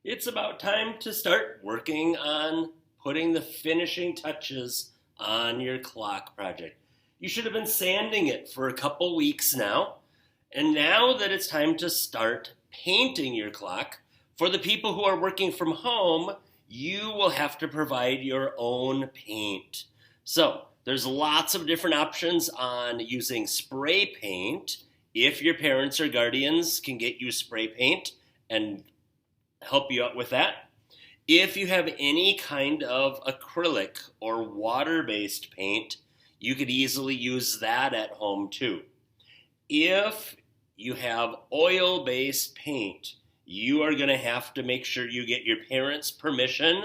It's about time to start working on putting the finishing touches on your clock project. You should have been sanding it for a couple weeks now, and now that it's time to start painting your clock, for the people who are working from home, you will have to provide your own paint. So there's lots of different options on using spray paint. If your parents or guardians can get you spray paint and help you out with that. If you have any kind of acrylic or water-based paint, you could easily use that at home too. If you have oil-based paint, you are going to have to make sure you get your parents' permission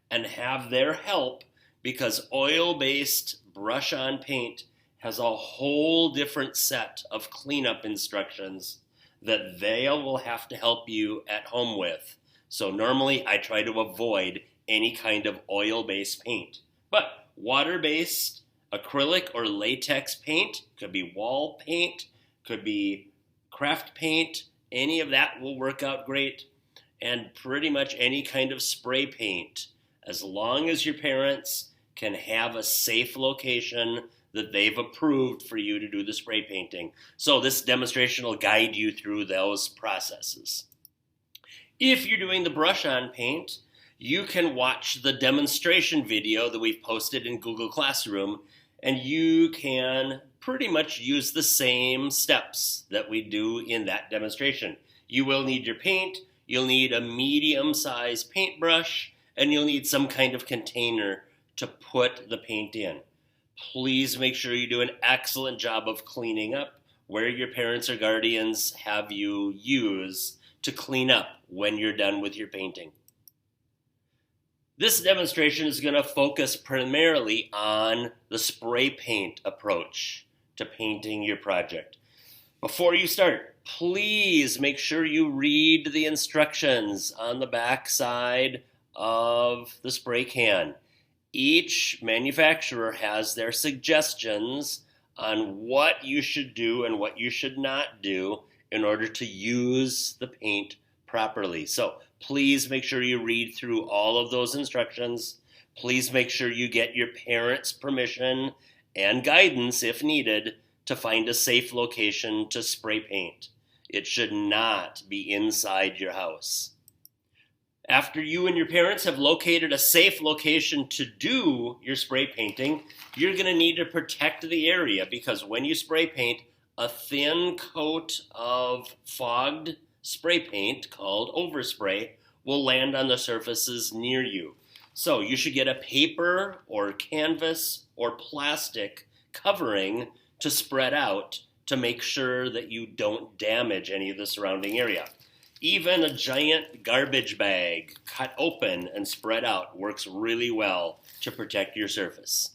and have their help, because oil-based brush-on paint has a whole different set of cleanup instructions that they will have to help you at home with. So normally I try to avoid any kind of oil-based paint. But water-based acrylic or latex paint, could be wall paint, could be craft paint, any of that will work out great. And pretty much any kind of spray paint, as long as your parents can have a safe location that they've approved for you to do the spray painting. So this demonstration will guide you through those processes. If you're doing the brush-on paint, you can watch the demonstration video that we've posted in Google Classroom, and you can pretty much use the same steps that we do in that demonstration. You will need your paint, you'll need a medium-sized paintbrush, and you'll need some kind of container to put the paint in. Please make sure you do an excellent job of cleaning up where your parents or guardians have you use to clean up when you're done with your painting. This demonstration is going to focus primarily on the spray paint approach to painting your project. Before you start, please make sure you read the instructions on the back side of the spray can. Each manufacturer has their suggestions on what you should do and what you should not do in order to use the paint properly. So please make sure you read through all of those instructions. Please make sure you get your parents' permission and guidance, if needed, to find a safe location to spray paint. It should not be inside your house. After you and your parents have located a safe location to do your spray painting, you're going to need to protect the area, because when you spray paint, a thin coat of fogged spray paint called overspray will land on the surfaces near you. So you should get a paper or canvas or plastic covering to spread out to make sure that you don't damage any of the surrounding area. Even a giant garbage bag cut open and spread out works really well to protect your surface.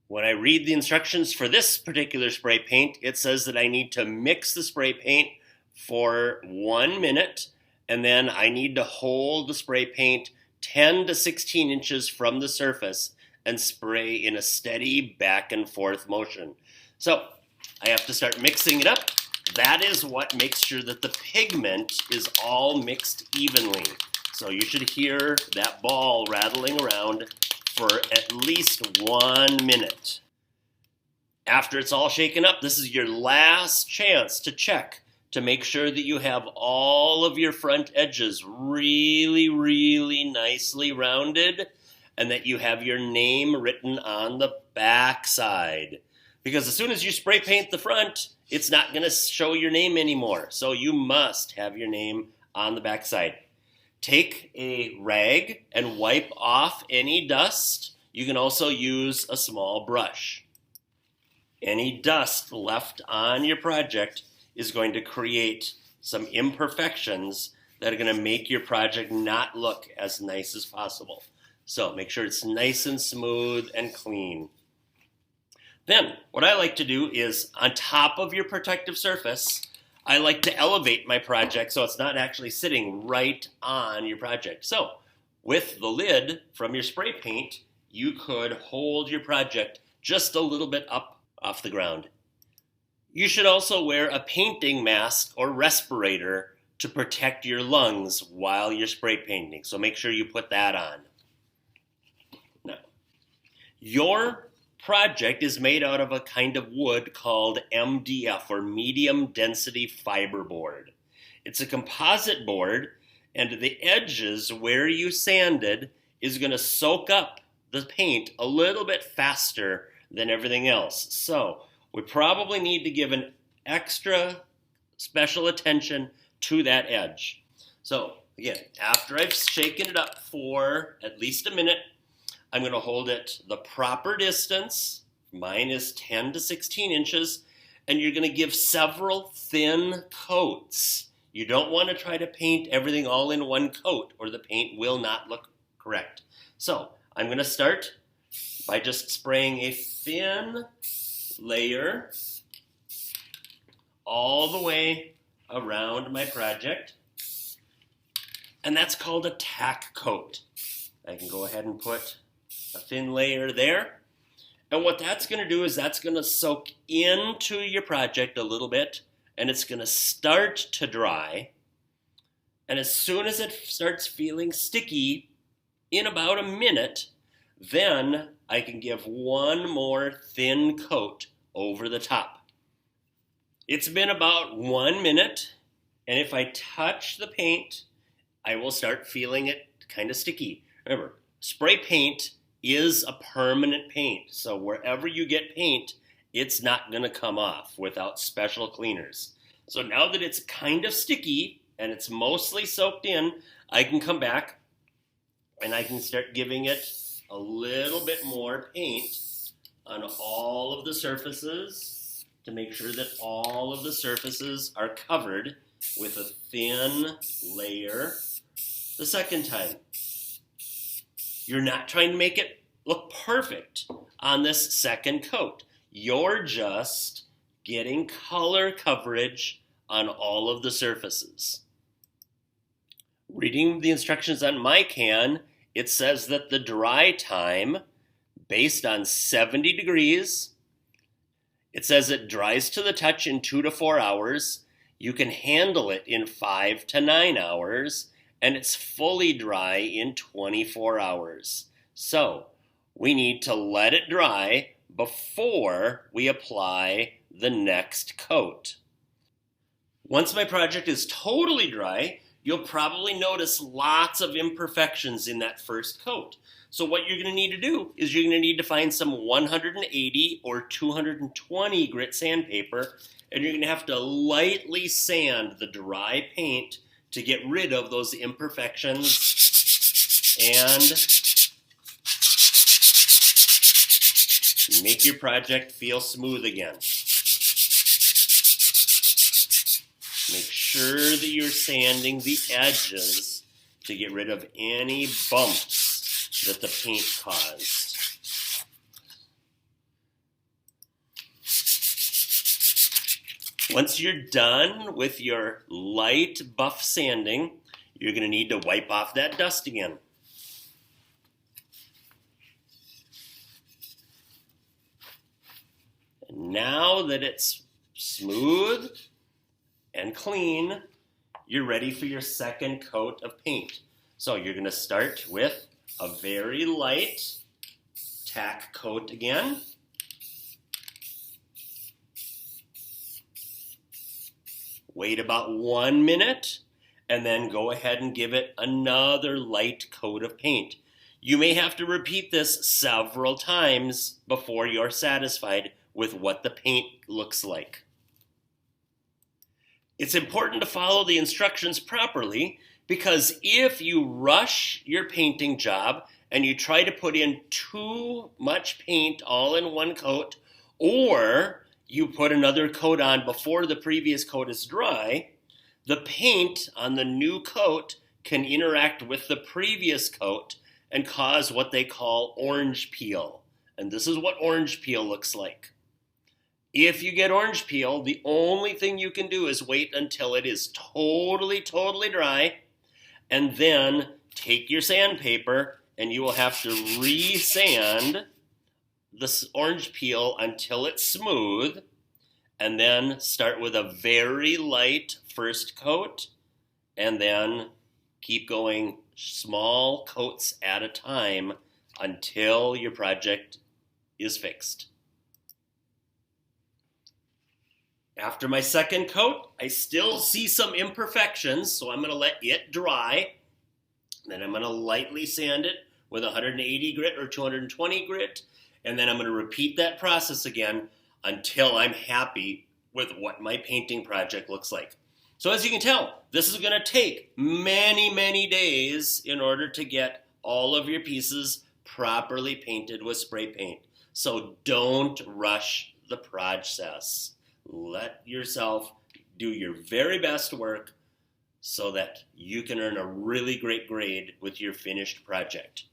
When I read the instructions for this particular spray paint, it says that I need to mix the spray paint for 1 minute, and then I need to hold the spray paint 10 to 16 inches from the surface and spray in a steady back and forth motion. So I have to start mixing it up. That is what makes sure that the pigment is all mixed evenly. So you should hear that ball rattling around for at least 1 minute. After it's all shaken up, this is your last chance to check to make sure that you have all of your front edges really, really nicely rounded, and that you have your name written on the back side. Because as soon as you spray paint the front, it's not going to show your name anymore. So you must have your name on the back side. Take a rag and wipe off any dust. You can also use a small brush. Any dust left on your project is going to create some imperfections that are going to make your project not look as nice as possible. So make sure it's nice and smooth and clean. Then what I like to do is, on top of your protective surface, I like to elevate my project so it's not actually sitting right on your project. So with the lid from your spray paint, you could hold your project just a little bit up off the ground. You should also wear a painting mask or respirator to protect your lungs while you're spray painting. So make sure you put that on. Now, your project is made out of a kind of wood called MDF, or medium density fiberboard. It's a composite board, and the edges where you sanded is going to soak up the paint a little bit faster than everything else. So we probably need to give an extra special attention to that edge. So again, after I've shaken it up for at least a minute, I'm going to hold it the proper distance. Mine is 10 to 16 inches, and you're going to give several thin coats. You don't want to try to paint everything all in one coat, or the paint will not look correct. So I'm going to start by just spraying a thin layer all the way around my project, and that's called a tack coat. I can go ahead and put a thin layer there, and what that's going to do is that's going to soak into your project a little bit, and it's going to start to dry, and as soon as it starts feeling sticky in about a minute, then I can give one more thin coat over the top. It's been about 1 minute, and if I touch the paint, I will start feeling it kind of sticky. Remember, spray paint is a permanent paint, so wherever you get paint, it's not going to come off without special cleaners. So now that it's kind of sticky and it's mostly soaked in, I can come back and I can start giving it a little bit more paint on all of the surfaces to make sure that all of the surfaces are covered with a thin layer the second time. You're not trying to make it look perfect on this second coat. You're just getting color coverage on all of the surfaces. Reading the instructions on my can, it says that the dry time, based on 70 degrees, it says it dries to the touch in 2 to 4 hours. You can handle it in 5 to 9 hours, and it's fully dry in 24 hours. So we need to let it dry before we apply the next coat. Once my project is totally dry, you'll probably notice lots of imperfections in that first coat. So what you're going to need to do is you're going to need to find some 180 or 220 grit sandpaper, and you're going to have to lightly sand the dry paint to get rid of those imperfections and make your project feel smooth again. Make sure that you're sanding the edges to get rid of any bumps that the paint caused. Once you're done with your light buff sanding, you're going to need to wipe off that dust again. And now that it's smooth and clean, you're ready for your second coat of paint. So you're going to start with a very light tack coat again. Wait about 1 minute, and then go ahead and give it another light coat of paint. You may have to repeat this several times before you're satisfied with what the paint looks like. It's important to follow the instructions properly, because if you rush your painting job and you try to put in too much paint all in one coat, or you put another coat on before the previous coat is dry, the paint on the new coat can interact with the previous coat and cause what they call orange peel. And this is what orange peel looks like. If you get orange peel, the only thing you can do is wait until it is totally dry, and then take your sandpaper and you will have to re-sand the orange peel until it's smooth, and then start with a very light first coat, and then keep going small coats at a time until your project is fixed. After my second coat, I still see some imperfections, so I'm going to let it dry. Then I'm going to lightly sand it with 180 grit or 220 grit, and then I'm going to repeat that process again until I'm happy with what my painting project looks like. So as you can tell, this is going to take many, many days in order to get all of your pieces properly painted with spray paint. So don't rush the process. Let yourself do your very best work so that you can earn a really great grade with your finished project.